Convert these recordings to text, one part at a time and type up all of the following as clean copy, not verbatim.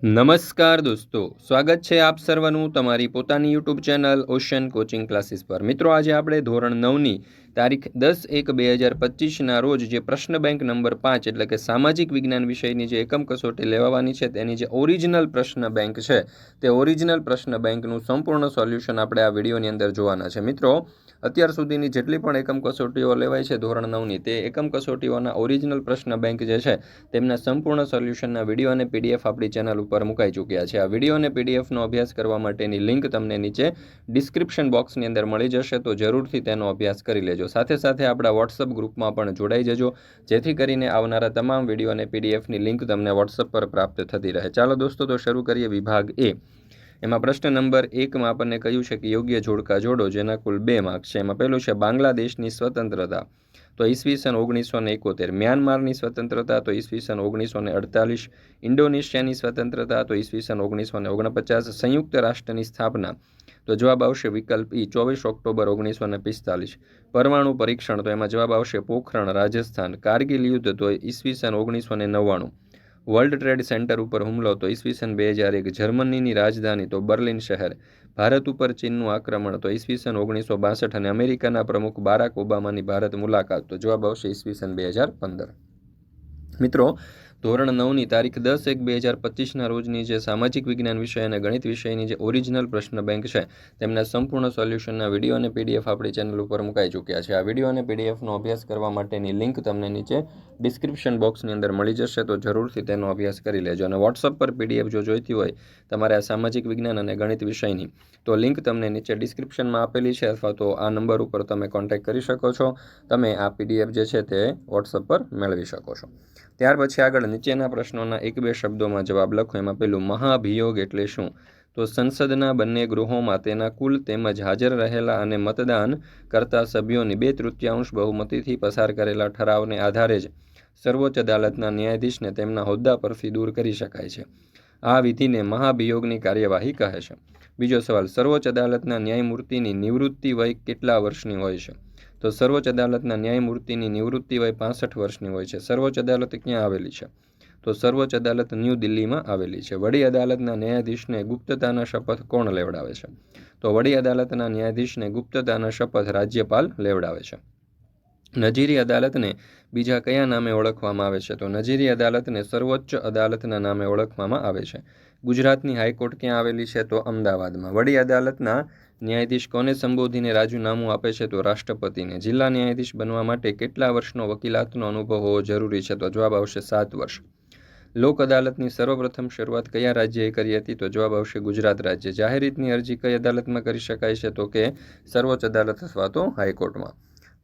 નમસ્કાર દોસ્તો, સ્વાગત છે આપ સર્વનું તમારી પોતાની YouTube channel ocean coaching classes પર। મિત્રો, આજે આપણે ધોરણ 9ની તારીખ 10/1/2025ના રોજ જે પ્રશ્ન બેંક નંબર 5 એટલે કે સામાજિક વિજ્ઞાન વિષયની જે એકમ કસોટી લેવાની છે તેની જે ઓરિજિનલ પ્રશ્ન બેંક છે તે ઓરિજિનલ પ્રશ્ન બેંકનું સંપૂર્ણ સોલ્યુશન આપણે આ વિડીયોની અંદર જોવાના છે। મિત્રો, અત્યાર સુધીની જેટલી પણ એકમ કસોટીઓ લેવાય છે ધોરણ 9ની તે એકમ કસોટીઓના ઓરિજિનલ પ્રશ્ન બેંક જે છે તેમના સંપૂર્ણ સોલ્યુશનના વિડીયો અને પીડીએફ આપણી ચેનલ ઉપર મુકાઈ ચૂક્યા છે। આ વિડીયો અને પીડીએફનો અભ્યાસ કરવા માટેની લિંક તમને નીચે ડિસ્ક્રિપ્શન બોક્સની અંદર મળી જશે, તો જરૂરથી તેનો અભ્યાસ કરી લેજો। સાથે સાથે આપણા વોટ્સઅપ ગ્રુપમાં પણ જોડાઈ જજો, જેથી કરીને આવનારા તમામ વિડીયો અને પીડીએફની લિંક તમને વોટ્સઅપ પર પ્રાપ્ત થતી રહે। ચાલો દોસ્તો, તો શરૂ કરીએ વિભાગ એ। એમાં પ્રશ્ન નંબર 1માં આપણને કહ્યું છે કે યોગ્ય જોડકા જોડો, જેના કુલ 2 માર્ક છે। એમાં પહેલું છે બાંગ્લાદેશની સ્વતંત્રતા, તો ઈસવીસન 1971, મ્યાનમારની સ્વતંત્રતા તો ઈસવીસન 1948, ઇન્ડોનેશિયાની સ્વતંત્રતા તો ઈસવીસન 1949, સંયુક્ત રાષ્ટ્રની સ્થાપના તો જવાબ આવશે વિકલ્પ ઈ 24 ઓક્ટોબર 1945, પરમાણુ પરીક્ષણ તો એમાં જવાબ આવશે પોખરણ રાજસ્થાન, કારગિલ યુદ્ધ તો ઈસવીસન 1999, વર્લ્ડ ટ્રેડ સેન્ટર ઉપર હુમલો તો ઈસવીસન 2001, જર્મનીની રાજધાની તો બર્લિન શહેર, ભારત ઉપર ચીનનું આક્રમણ તો ઈસવીસન 1962 અને અમેરિકાના પ્રમુખ બારાક ઓબામાની ભારત મુલાકાત તો જવાબ આવશે ઈસવીસન 2015। મિત્રો, ધોરણ 9ની તારીખ 10/1/2025ના રોજની જે સામાજિક વિજ્ઞાન વિષય અને ગણિત વિષયની જે ઓરિજિનલ પ્રશ્ન બેંક છે તેમના સંપૂર્ણ સોલ્યુશનના વિડીયો અને પીડીએફ આપણી ચેનલ ઉપર મુકાઈ ચૂક્યા છે। આ વિડીયો અને પીડીએફનો અભ્યાસ કરવા માટેની લિંક તમને નીચે ડિસ્ક્રિપ્શન બોક્સની અંદર મળી જશે, તો જરૂરથી તેનો અભ્યાસ કરી લેજો। અને વોટ્સઅપ પર પીડીએફ જો જોઈતી હોય તમારે આ સામાજિક વિજ્ઞાન અને ગણિત વિષયની, તો લિંક તમને નીચે ડિસ્ક્રિપ્શનમાં આપેલી છે, અથવા તો આ નંબર ઉપર તમે કોન્ટેક્ટ કરી શકો છો। તમે આ પીડીએફ જે છે તે વોટ્સઅપ પર મેળવી શકો છો। ત્યાર પછી આગળ નીચેના પ્રશ્નોના 1-2 શબ્દોમાં જવાબ લખો। એમાં પેલું મહાભિયોગ એટલે શું? તો સંસદના બંને ગૃહોમાં તેના કુલ તેમજ હાજર રહેલા અને મતદાન કરતા સભ્યોની 2/3 બહુમતીથી પસાર કરેલા ઠરાવને આધારે જ સર્વોચ્ચ અદાલતના ન્યાયાધીશને તેમના હોદ્દા પરથી દૂર કરી શકાય છે। આ વિધિને મહાભિયોગની કાર્યવાહી કહે છે। બીજો સવાલ, સર્વોચ્ચ અદાલતના ન્યાયમૂર્તિની નિવૃત્તિ વય કેટલા વર્ષની હોય છે? તો સર્વોચ્ચ અદાલતના ન્યાયમૂર્તિની નિવૃત્તિ વય 65 વર્ષની હોય છે। સર્વોચ્ચ અદાલત ક્યાં આવેલી છે? તો સર્વોચ્ચ અદાલત ન્યૂ દિલ્હીમાં આવેલી છે। વડી અદાલતના ન્યાયાધીશને ગુપ્તતાના શપથ કોણ લેવડાવે છે? તો વડી અદાલતના ન્યાયાધીશને ગુપ્તતાના શપથ રાજ્યપાલ લેવડાવે છે। નજીરી અદાલતને બીજા કયા નામે ઓળખવામાં આવે છે? તો નજીરી અદાલતને સર્વોચ્ચ અદાલતના નામે ઓળખવામાં આવે છે। ગુજરાતની હાઈકોર્ટ ક્યાં આવેલી છે? તો અમદાવાદમાં। વડી અદાલતના ન્યાયાધીશ કોને સંબોધીને રાજીનામું આપે છે? તો રાષ્ટ્રપતિને। જિલ્લા ન્યાયાધીશ બનવા માટે કેટલા વર્ષનો વકીલાતનો અનુભવ હોવો જરૂરી છે? તો જવાબ આવશે 7 વર્ષ। લોક અદાલતની સર્વપ્રથમ શરૂઆત કયા રાજ્યએ કરી હતી? તો જવાબ આવશે ગુજરાત રાજ્ય। જાહેર હિતની અરજી કઈ અદાલતમાં કરી શકાય છે? તો કે સર્વોચ્ચ અદાલત અથવા તો હાઈકોર્ટમાં।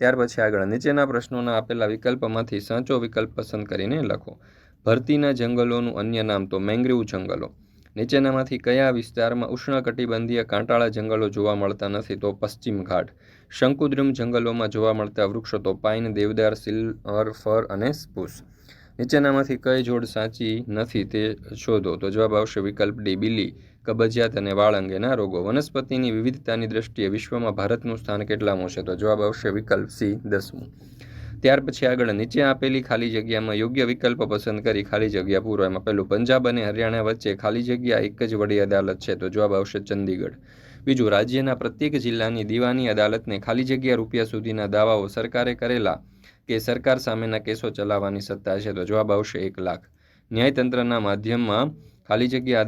ત્યાર પછી આગળ નીચેના પ્રશ્નોના આપેલા વિકલ્પમાંથી સાચો વિકલ્પ પસંદ કરીને લખો। ભરતીના જંગલોનું અન્ય નામ તો મેંગ્રુવ જંગલો। નીચેનામાંથી કયા વિસ્તારમાં ઉષ્ણકટિબંધીય કાંટાળા જંગલો જોવા મળતા નથી? તો પશ્ચિમ ઘાટ। શંકુદ્રુમ જંગલોમાં જોવા મળતા વૃક્ષો તો પાઇન, દેવદાર, સિલ્વર ફર અને સ્પુસ। નીચેનામાંથી કઈ જોડ સાચી નથી તે શોધો? તો જવાબ આવશે વિકલ્પ ડી, બિલી, કબજિયાત અને વાળ અંગેના રોગો। વનસ્પતિની વિવિધતાની દ્રષ્ટિએ વિશ્વમાં ભારતનું સ્થાન કેટલામું છે? તો જવાબ આવશે વિકલ્પ સી, 10મું। ત્યાર પછી આગળ નીચે આપેલી ખાલી જગ્યામાં યોગ્ય વિકલ્પ પસંદ કરી ખાલી જગ્યા પૂરો। એમાં પહેલું, પંજાબ અને હરિયાણા વચ્ચે ખાલી જગ્યા એક જ વડી અદાલત છે? તો જવાબ આવશે ચંદીગઢ। બીજું, રાજ્યના પ્રત્યેક જિલ્લાની દીવાની અદાલતને ખાલી જગ્યા રૂપિયા સુધીના દાવાઓ સરકારે કરેલા કે સરકાર સામેના કેસો ચલાવવાની સત્તા છે? તો જવાબ આવશે 1 લાખ। ન્યાયતંત્રના મધ્યમાં ખાલી જગ્યા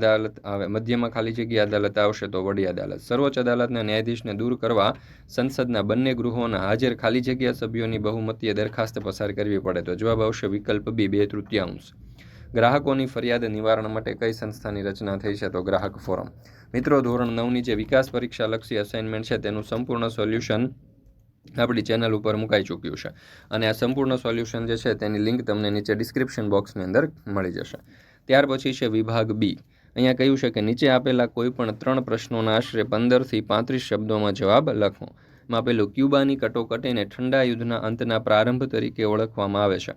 અદાલત આવશે તો વડી અદાલત। સર્વોચ્ચ અદાલતના ન્યાયાધીશને દૂર કરવા સંસદના બંને ગૃહોના હાજર ખાલી જગ્યા સભ્યોની બહુમતીય દરખાસ્ત પસાર કરવી પડે? તો જવાબ આવશે વિકલ્પ બી, 2/3। ગ્રાહકોની ફરિયાદ નિવારણ માટે કઈ સંસ્થાની રચના થઈ છે? તો ગ્રાહક ફોરમ। મિત્રો, ધોરણ 9ની જે વિકાસ પરીક્ષા લક્ષી અસાઇનમેન્ટ છે તેનું સંપૂર્ણ સોલ્યુશન આપણી ચેનલ ઉપર મુકાઈ ચૂક્યું છે, અને આ સંપૂર્ણ સોલ્યુશન જે છે તેની લિંક તમને નીચે ડિસ્ક્રિપ્શન બોક્સની અંદર મળી જશે। ત્યાર પછી છે વિભાગ બી। અહીંયા કહ્યું છે કે નીચે આપેલા કોઈ પણ 3 પ્રશ્નોના આશરે 15થી 35 શબ્દોમાં જવાબ લખો। માં પેલું, ક્યુબાની કટોકટીને ઠંડા યુદ્ધના અંતના પ્રારંભ તરીકે ઓળખવામાં આવે છે?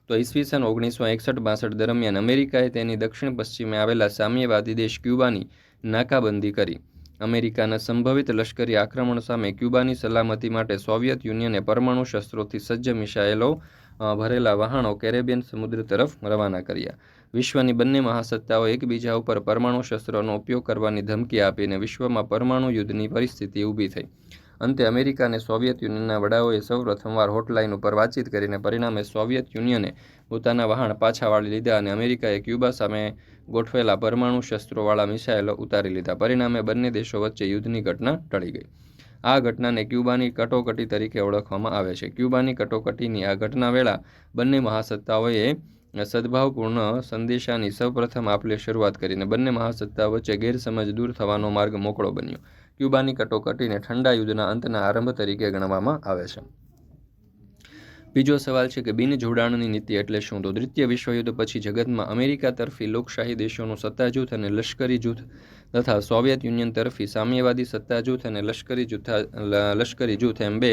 તો ઈસવીસન 1961-62 દરમિયાન અમેરિકાએ તેની દક્ષિણ પશ્ચિમે આવેલા સામ્યવાદી દેશ ક્યુબાની નાકાબંધી કરી। અમેરિકાના સંભવિત લશ્કરી આક્રમણ સામે ક્યુબાની સલામતી માટે સોવિયત યુનિયને પરમાણુ શસ્ત્રોથી સજ્જ મિસાઇલો ભરેલા વહાણો કેરેબિયન સમુદ્ર તરફ રવાના કર્યા। વિશ્વની બંને મહાસત્તાઓ એકબીજા ઉપર પરમાણુ શસ્ત્રોનો ઉપયોગ કરવાની ધમકી આપીને વિશ્વમાં પરમાણુ યુદ્ધની પરિસ્થિતિ ઊભી થઈ. અંતે અમેરિકા અને સોવિયત યુનિયનના વડાઓએ સૌ પ્રથમવાર હોટલાઇન ઉપર વાતચીત કરીને પરિણામે સોવિયત યુનિયને પોતાના વહાણ પાછા વાળી લીધા અને અમેરિકાએ ક્યુબા સામે ગોઠવેલા પરમાણુ શસ્ત્રોવાળા મિસાઇલો ઉતારી લીધા. પરિણામે બંને દેશો વચ્ચે યુદ્ધની ઘટના ટળી ગઈ. આ ઘટનાને ક્યુબાની કટોકટી તરીકે ઓળખવામાં આવે છે. ક્યુબાની કટોકટીની આ ઘટના વેળા બંને મહાસત્તાઓએ સદભાવપૂર્ણ સંદેશાની સૌપ્રથમ આપલે શરૂઆત કરીને બંને મહાસત્તાઓ વચ્ચે ગેરસમજ દૂર થવાનો માર્ગ મોકળો બન્યો. ક્યુબાની કટોકટીને ઠંડા યુદ્ધના અંતના આરંભ તરીકે ગણવામાં આવે છે. બીજો સવાલ છે કે બિનજોડાણની નીતિ એટલે શું? તો દ્વિતીય વિશ્વયુદ્ધ પછી જગતમાં અમેરિકા તરફી લોકશાહી દેશોનું સત્તા જૂથ અને લશ્કરી જૂથ તથા સોવિયત યુનિયન તરફી સામ્યવાદી સત્તા જૂથ અને લશ્કરી જૂથ એમ બે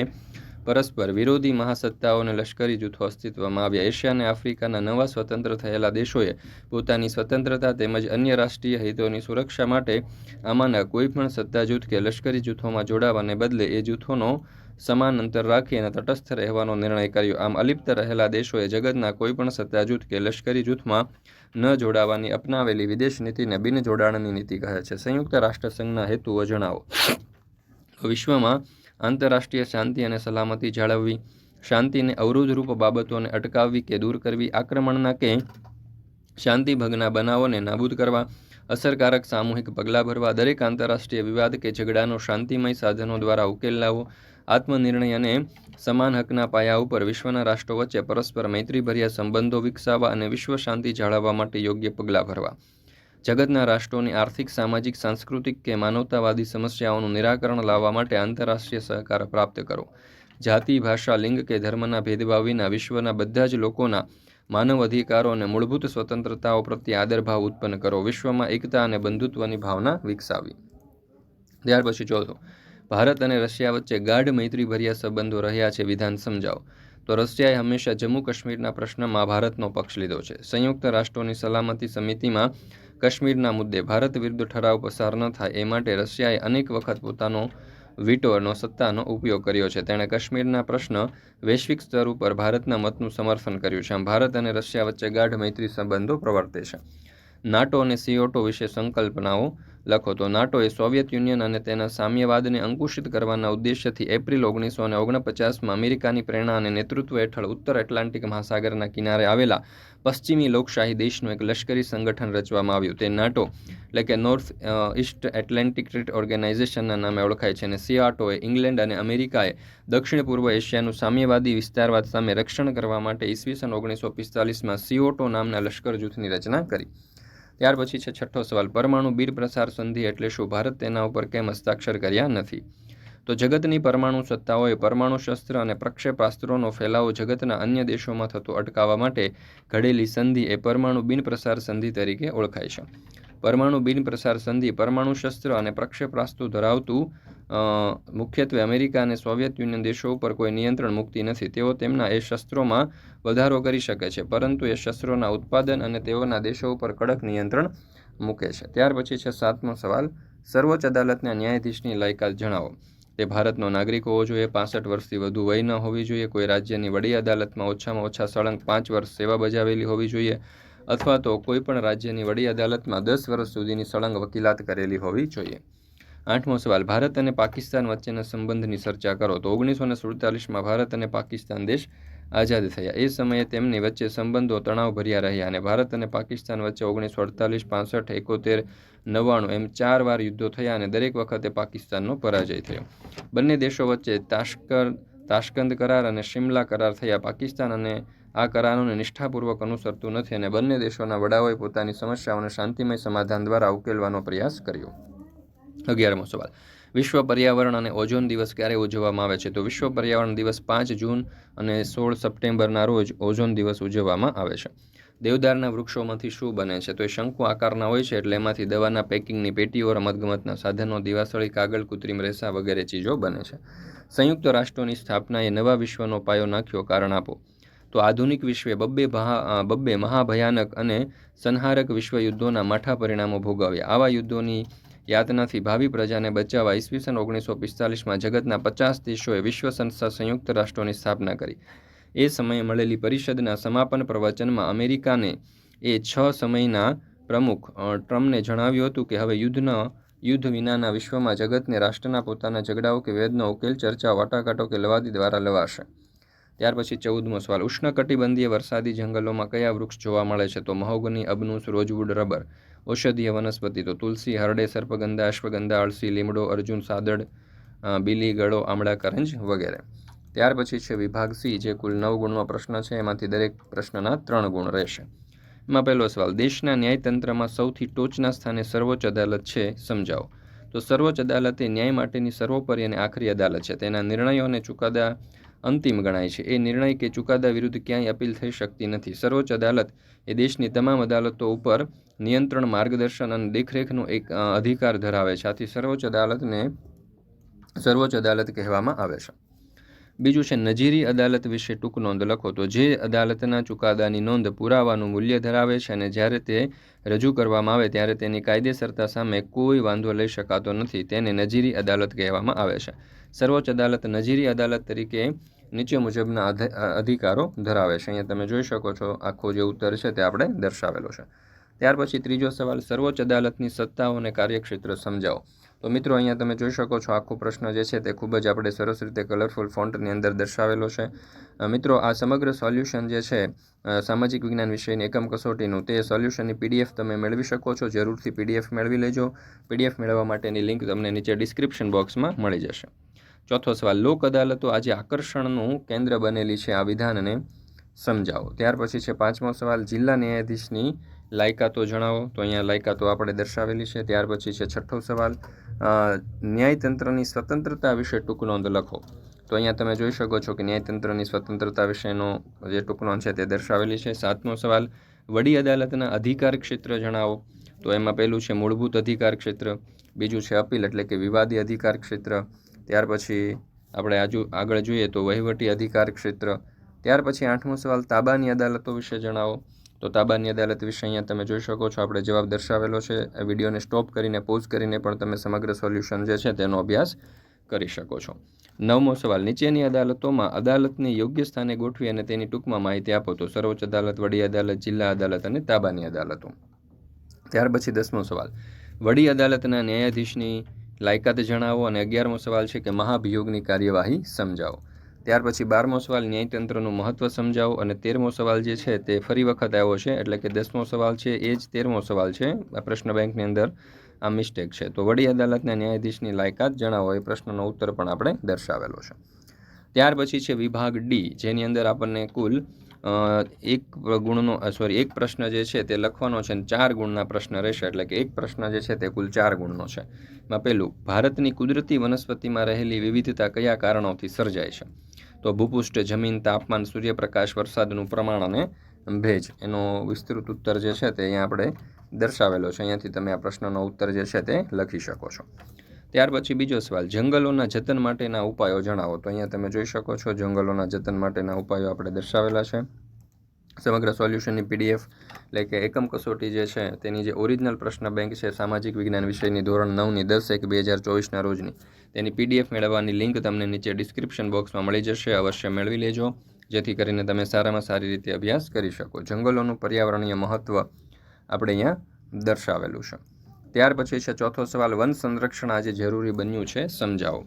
પરસ્પર વિરોધી મહાસત્તાઓ અને લશ્કરી જૂથો અસ્તિત્વમાં આવ્યા. એશિયા અને આફ્રિકાના નવા સ્વતંત્ર થયેલા દેશોએ પોતાની સ્વતંત્રતા તેમજ અન્ય રાષ્ટ્રીય હિતોની સુરક્ષા માટે આમાંના કોઈપણ સત્તા જૂથ કે લશ્કરી જૂથોમાં જોડાવાને બદલે એ જૂથોનો સમાન અંતર રાખી અને તટસ્થ રહેવાનો નિર્ણય કર્યો. આમ અલિપ્ત રહેલા દેશોએ જગતના કોઈપણ સત્તા જૂથ કે લશ્કરી જૂથમાં ન જોડાવાની અપનાવેલી વિદેશ નીતિને બિનજોડાણની નીતિ કહે છે. સંયુક્ત રાષ્ટ્રસંઘના હેતુઓ જણાવો. વિશ્વમાં આંતરરાષ્ટ્રીય શાંતિ અને સલામતી જાળવવી, શાંતિને અવરોધરૂપ બાબતોને અટકાવવી કે દૂર કરવી, આક્રમણના કે શાંતિભંગના બનાવોને નાબૂદ કરવા, અસરકારક સામૂહિક પગલાં ભરવા, દરેક આંતરરાષ્ટ્રીય વિવાદ કે ઝઘડાનો શાંતિમય સાધનો દ્વારા ઉકેલ લાવવો, આત્મનિર્ણય અને સમાન હકના પાયા ઉપર વિશ્વના રાષ્ટ્રો વચ્ચે પરસ્પર મૈત્રીભર્યા સંબંધો વિકસાવવા અને વિશ્વ શાંતિ જાળવવા માટે યોગ્ય પગલાં ભરવા, જગતના રાષ્ટ્રોની આર્થિક, સામાજિક, સાંસ્કૃતિક કે માનવતાવાદી સમસ્યાઓનું નિરાકરણ લાવવા માટે આંતરરાષ્ટ્રીય સહકાર પ્રાપ્ત કરો, જાતિ, ભાષા, લિંગ કે ધર્મના ભેદભાવ વિના વિશ્વના બધા જ લોકોના માનવ અધિકારો અને મૂળભૂત સ્વતંત્રતાઓ પ્રત્યે આદરભાવ ઉત્પન્ન કરો, વિશ્વમાં એકતા અને બંધુત્વની ભાવના વિકસાવી. ત્યાર પછી ચોથો, ભારત અને રશિયા વચ્ચે ગાઢ મૈત્રીભર્યા સંબંધો રહ્યા છે, વિધાન સમજાવો. તો રશિયાએ હંમેશા જમ્મુ કાશ્મીરના પ્રશ્નમાં ભારતનો પક્ષ લીધો છે. સંયુક્ત રાષ્ટ્રોની સલામતી સમિતિમાં કાશ્મીરના મુદ્દે ભારત વિરુદ્ધ ઠરાવ પસાર ન થાય એ માટે રશિયાએ અનેક વખત પોતાનો વીટોનો સત્તાનો ઉપયોગ કર્યો છે. તેણે કાશ્મીરના પ્રશ્ન વૈશ્વિક સ્તર ઉપર ભારતના મતનું સમર્થન કર્યું છે. આમ ભારત અને રશિયા વચ્ચે ગાઢ મૈત્રી સંબંધો પ્રવર્તે છે. નાટો અને CO2 વિશે સંકલ્પનાઓ લખો. તો નાટો એ સોવિયત યુનિયન અને તેના સામ્યવાદને અંકુશિત કરવાના ઉદ્દેશ્યથી એપ્રિલ 1949માં અમેરિકાની પ્રેરણા અને નેતૃત્વ હેઠળ ઉત્તર એટલાન્ટિક મહાસાગરના કિનારે આવેલા પશ્ચિમી લોકશાહી દેશનું એક લશ્કરી સંગઠન રચવામાં આવ્યું. તે નાટો એટલે કે નોર્થ ઇસ્ટ એટલાન્ટિક ટ્રીટી ઓર્ગેનાઇઝેશનના નામે ઓળખાય છે. અને CO2 એ ઇંગ્લેન્ડ અને અમેરિકાએ દક્ષિણ પૂર્વ એશિયાનું સામ્યવાદી વિસ્તારવાદ સામે રક્ષણ કરવા માટે ઈસવીસન 1945માં CO2 નામના લશ્કર જૂથની રચના કરી. ત્યાર પછી છે છઠ્ઠો સવાલ, પરમાણુ બીર પ્રસાર સંધિ એટલે શું? ભારત તેના ઉપર કેમ હસ્તાક્ષર કર્યા નથી? તો જગતની પરમાણુ સત્તાઓએ પરમાણુ શસ્ત્ર અને પ્રક્ષેપાસ્ત્રોનો ફેલાવો જગતના અન્ય દેશોમાં થતો અટકાવવા માટે ઘડેલી સંધિ એ પરમાણુ બિન પ્રસાર સંધિ તરીકે ઓળખાય છે. પરમાણુ બિન પ્રસાર સંધિ પરમાણુ શસ્ત્ર અને પ્રક્ષેપાસ્ત્રો ધરાવતું મુખ્યત્વે અમેરિકા અને સોવિયત યુનિયન દેશો ઉપર કોઈ નિયંત્રણ મૂકતી નથી. તેઓ તેમના એ શસ્ત્રોમાં વધારો કરી શકે છે, પરંતુ એ શસ્ત્રોના ઉત્પાદન અને તેઓના દેશો ઉપર કડક નિયંત્રણ મૂકે છે. ત્યાર પછી છે સાતમો સવાલ, સર્વોચ્ચ અદાલતના ન્યાયાધીશની લાયકાત જણાવો. તે ભારતનો નાગરિક હોવો જોઈએ, 65 વર્ષથી વધુ વય ન હોવી જોઈએ, કોઈ રાજ્યની વડી અદાલતમાં ઓછામાં ઓછા સળંગ 5 વર્ષ સેવા બજાવેલી હોવી જોઈએ, અથવા તો કોઈપણ રાજ્યની વડી અદાલતમાં 10 વર્ષ સુધીની સળંગ વકીલાત કરેલી હોવી જોઈએ. આઠમો સવાલ, ભારત અને પાકિસ્તાન વચ્ચેના સંબંધની ચર્ચા કરો. તો 1947માં ભારત અને પાકિસ્તાન દેશ આઝાદ થયા. એ સમયે તેમની વચ્ચે સંબંધો તણાવભર્યા રહ્યા અને ભારત અને પાકિસ્તાન વચ્ચે 1948, 65, 71, 99 એમ 4 વાર યુદ્ધો થયા અને દરેક વખતે પાકિસ્તાનનો પરાજય થયો. બંને દેશો વચ્ચે તાશ્કંદ કરાર અને શિમલા કરાર થયા. પાકિસ્તાન અને આ કરારોને નિષ્ઠાપૂર્વક અનુસરતું નથી અને બંને દેશોના વડાઓએ પોતાની સમસ્યાઓને શાંતિમય સમાધાન દ્વારા ઉકેલવાનો પ્રયાસ કર્યો. 11મો સવાલ, વિશ્વ પર્યાવરણ અને ઓઝોન દિવસ ક્યારે ઉજવવામાં આવે છે? તો વિશ્વ પર્યાવરણ દિવસ 5 જૂન અને 16 સપ્ટેમ્બરના રોજ ઓઝોન દિવસ ઉજવવામાં આવે છે. દેવદારના વૃક્ષોમાંથી શું બને છે? તો એ શંકુ આકારના હોય છે, એટલે એમાંથી દવાના પેકિંગની પેટીઓ, રમતગમતના સાધનો, દિવાસળી, કાગળ, કૃત્રિમ રેસા વગેરે ચીજો બને છે. સંયુક્ત રાષ્ટ્રોની સ્થાપનાએ નવા વિશ્વનો પાયો નાખ્યો, કારણ આપો. તો આધુનિક વિશ્વે બબ્બે મહાભયાનક અને સંહારક વિશ્વ યુદ્ધોના માઠા પરિણામો ભોગવ્યા. આવા યુદ્ધોની યાતનાથી ભાવિ પ્રજાને બચાવવા ઈસવીસન 1945માં જગતના 50 દેશોએ વિશ્વ સંસ્થા સંયુક્ત રાષ્ટ્રોની સ્થાપના કરી. એ સમયે મળેલી પરિષદના સમાપન પ્રવચનમાં અમેરિકાને એ 6 સમયના પ્રમુખ ટ્રમ્પને જણાવ્યું હતું કે હવે યુદ્ધ વિનાના વિશ્વમાં જગતને રાષ્ટ્રના પોતાના ઝઘડાઓ કે વેદનો ઉકેલ ચર્ચા વાટાઘાટો કે લવાદી દ્વારા લવાશે. ત્યાર પછી 14મો સવાલ, ઉષ્ણકટિબંધીય વરસાદી જંગલોમાં કયા વૃક્ષ જોવા મળે છે? તો મહોગની, અબનુસ, રોઝવુડ, રબર. ઔષધીય વનસ્પતિ તો તુલસી, હરડે, સર્પગંધા, અશ્વગંધા, અળસી, લીમડો, અર્જુન, સાદડ, બીલી, ગળો, આમળા, કરંજ વગેરે. ત્યાર પછી છે વિભાગ સી, જે કુલ 9 ગુણનો પ્રશ્ન છે. એમાંથી દરેક પ્રશ્નના 3 ગુણ રહેશે. એમાં પહેલો સવાલ, દેશના ન્યાયતંત્રમાં સૌથી ટોચના સ્થાને સર્વોચ્ચ અદાલત છે, સમજાવો. તો સર્વોચ્ચ અદાલત એ ન્યાય માટેની સર્વોપરી અને આખરી અદાલત છે. તેના નિર્ણયો અને ચુકાદા અંતિમ ગણાય છે. એ નિર્ણય કે ચુકાદા વિરુદ્ધ ક્યાંય અપીલ થઈ શકતી નથી. સર્વોચ્ચ અદાલત એ દેશની તમામ અદાલતો ઉપર નિયંત્રણ, માર્ગદર્શન અને દેખરેખનો એક અધિકાર ધરાવે છે. આથી સર્વોચ્ચ અદાલતને સર્વોચ્ચ અદાલત કહેવામાં આવે છે. બીજું છે નજીરી અદાલત વિશે ટૂંક નોંધ લખો. તો જે અદાલતના ચુકાદાની નોંધ પુરાવાનું મૂલ્ય ધરાવે છે અને જ્યારે તે રજૂ કરવામાં આવે ત્યારે તેની કાયદેસરતા સામે કોઈ વાંધો લઈ શકાતો નથી, તેને નજીરી અદાલત કહેવામાં આવે છે. સર્વોચ્ચ અદાલત નજીરી અદાલત તરીકે નીચે મુજબના અધિકારો ધરાવે છે. અહીંયા તમે જોઈ શકો છો આખો જે ઉત્તર છે તે આપણે દર્શાવેલો છે. ત્યાર પછી ત્રીજો સવાલ, સર્વોચ્ચ અદાલતની સત્તાઓ અને કાર્યક્ષેત્ર સમજાવો. તો મિત્રો અહીંયા તમે જોઈ શકો છો આખો પ્રશ્ન જે છે તે ખૂબ જ આપણે સરસ રીતે કલરફુલ ફોન્ટની અંદર દર્શાવેલો છે. મિત્રો આ સમગ્ર સોલ્યુશન જે છે સામાજિક વિજ્ઞાન વિષયની એકમ કસોટીનું, તે સોલ્યુશનની PDF તમે મેળવી શકો છો. જરૂરથી PDF મેળવી લેજો. PDF મેળવવા માટેની લિંક તમને નીચે ડિસ્ક્રિપ્શન બોક્સમાં મળી જશે. ચોથો સવાલ, લોક અદાલતો આજે આકર્ષણનું કેન્દ્ર બનેલી છે, આ વિધાનને સમજાવો. ત્યાર પછી છે 5મો સવાલ, જિલ્લા ન્યાયાધીશની લાયકાતો જણાવો. તો અહીંયા લાયકાતો આપણે દર્શાવેલી છે. ત્યાર પછી છે 6થો સવાલ, ન્યાયતંત્રની સ્વતંત્રતા વિશે ટૂંક નોંધ લખો. તો અહીંયા તમે જોઈ શકો છો કે ન્યાયતંત્રની સ્વતંત્રતા વિશેનો જે ટૂંક નોંધ છે તે દર્શાવેલી છે. 7મો સવાલ, વડી અદાલતના અધિકાર ક્ષેત્ર જણાવો. તો એમાં પહેલું છે મૂળભૂત અધિકાર ક્ષેત્ર, બીજું છે અપીલ એટલે કે વિવાદી અધિકાર ક્ષેત્ર. ત્યાર પછી આપણે આગળ જોઈએ તો વહીવટી અધિકાર ક્ષેત્ર. ત્યાર પછી 8મો સવાલ, તાબાની અદાલતો વિશે જણાવો. તો તાબાની અદાલત વિશે અહીંયા તમે જોઈ શકો છો આપણે જવાબ દર્શાવેલો છે. વિડીયોને સ્ટોપ કરીને પોઝ કરીને પણ તમે સમગ્ર સોલ્યુશન જે છે તેનો અભ્યાસ કરી શકો છો. 9મો સવાલ, નીચેની અદાલતોમાં અદાલતને યોગ્ય સ્થાને ગોઠવી અને તેની ટૂંકમાં માહિતી આપો. તો સર્વોચ્ચ અદાલત, વડી અદાલત, જિલ્લા અદાલત અને તાબાની અદાલતો. ત્યાર પછી 10મો સવાલ, વડી અદાલતના ન્યાયાધીશની લાયકાત જણાવો. અને 11મો સવાલ છે કે મહાભિયોગની કાર્યવાહી સમજાવો. ત્યાર પછી 12મો સવાલ, ન્યાયતંત્રનું મહત્વ સમજાવો. અને 13મો સવાલ જે છે તે ફરી વખત આવ્યો છે, એટલે કે 10મો સવાલ છે એ જ 13મો સવાલ છે. આ પ્રશ્ન બેંકની અંદર આ મિસ્ટેક છે. તો વડી અદાલતના ન્યાયાધીશની લાયકાત જણાવો, એ પ્રશ્નનો ઉત્તર પણ આપણે દર્શાવેલો છે. ત્યાર પછી છે વિભાગ ડી, જેની અંદર આપણને કુલ એક પ્રશ્ન જે છે તે લખવાનો છે અને 4 ગુણના પ્રશ્ન રહેશે, એટલે કે એક પ્રશ્ન જે છે તે કુલ 4 ગુણનો છે. એમાં પહેલું, ભારતની કુદરતી વનસ્પતિમાં રહેલી વિવિધતા કયા કારણોથી સર્જાય છે? તો ભૂપૃષ્ઠ, જમીન, તાપમાન, સૂર્યપ્રકાશ, વરસાદનું પ્રમાણ અને ભેજ. એનો વિસ્તૃત ઉત્તર જે છે તે અહીંયા આપણે દર્શાવેલો છે. અહીંયાથી તમે આ પ્રશ્નનો ઉત્તર જે છે તે લખી શકો છો. ત્યાર પછી બીજો સવાલ, જંગલોના જતન માટેના ઉપાયો જણાવો. તો અહીંયા તમે જોઈ શકો છો જંગલોના જતન માટેના ઉપાયો આપણે દર્શાવેલા છે. સમગ્ર સોલ્યુશનની PDF એટલે કે એકમ કસોટી જે છે તેની જે ઓરિજિનલ પ્રશ્ન બેંક છે સામાજિક વિજ્ઞાન વિષયની ધોરણ 9ની 10/1/2024ના રોજની, તેની PDF મેળવવાની લિંક તમને નીચે ડિસ્ક્રિપ્શન બોક્સમાં મળી જશે. અવશ્ય મેળવી લેજો, જેથી કરીને તમે સારામાં સારી રીતે અભ્યાસ કરી શકો. જંગલોનું પર્યાવરણીય મહત્ત્વ આપણે અહીંયા દર્શાવેલું છે. ત્યાર પછી છે ચોથો સવાલ, વન સંરક્ષણ આજે જરૂરી બન્યું છે, સમજાવો.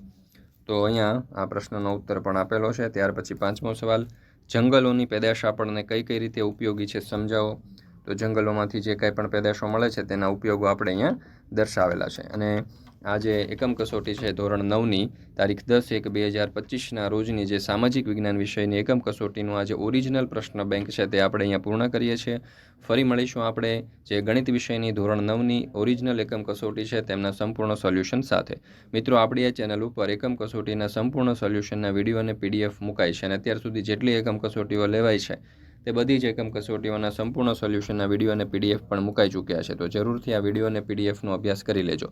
તો અહીંયા આ પ્રશ્નનો ઉત્તર પણ આપેલો છે. ત્યાર પછી 5મો સવાલ, જંગલોની પેદાશ આપણને કઈ રીતે ઉપયોગી છે, સમજાવો. તો જંગલોમાંથી જે કંઈ પણ પેદાશો મળે છે તેના ઉપયોગો આપણે અહીંયા દર્શાવેલા છે. અને આ જે એકમ કસોટી છે ધોરણ 9ની તારીખ 10/1/2025ના રોજની જે સામાજિક વિજ્ઞાન વિષયની એકમ કસોટીનું આ જે ઓરિજિનલ પ્રશ્ન બેંક છે તે આપણે અહીંયા પૂર્ણ કરીએ છીએ. ફરી મળીશું આપણે જે ગણિત વિષયની ધોરણ 9ની ઓરિજિનલ એકમ કસોટી છે તેમના સંપૂર્ણ સોલ્યુશન સાથે. મિત્રો, આપણી આ ચેનલ ઉપર એકમ કસોટીના સંપૂર્ણ સોલ્યુશનના વિડીયો અને PDF મુકાય છે. અને અત્યાર સુધી જેટલી એકમ કસોટીઓ લેવાય છે તે બધી જ એકમ કસોટીઓના સંપૂર્ણ સોલ્યુશનના વિડીયો અને PDF પણ મુકાઈ ચૂક્યા છે. તો જરૂરથી આ વિડીયો અને PDFનો અભ્યાસ કરી લેજો.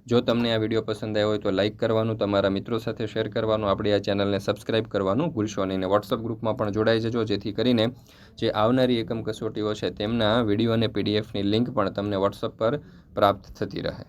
જો તમને આ વિડીયો પસંદ આવ્યો હોય તો લાઇક કરવાનું, તમારા મિત્રો સાથે શેર કરવાનું, આપણી આ ચેનલને સબસ્ક્રાઇબ કરવાનું ભૂલશો નહીં. અને વોટ્સઅપ ગ્રુપમાં પણ જોડાઈ જજો, જેથી કરીને જે આવનારી એકમ કસોટીઓ છે તેમના વિડીયો અને PDFની લિંક પણ તમને વોટ્સઅપ પર પ્રાપ્ત થતી રહે.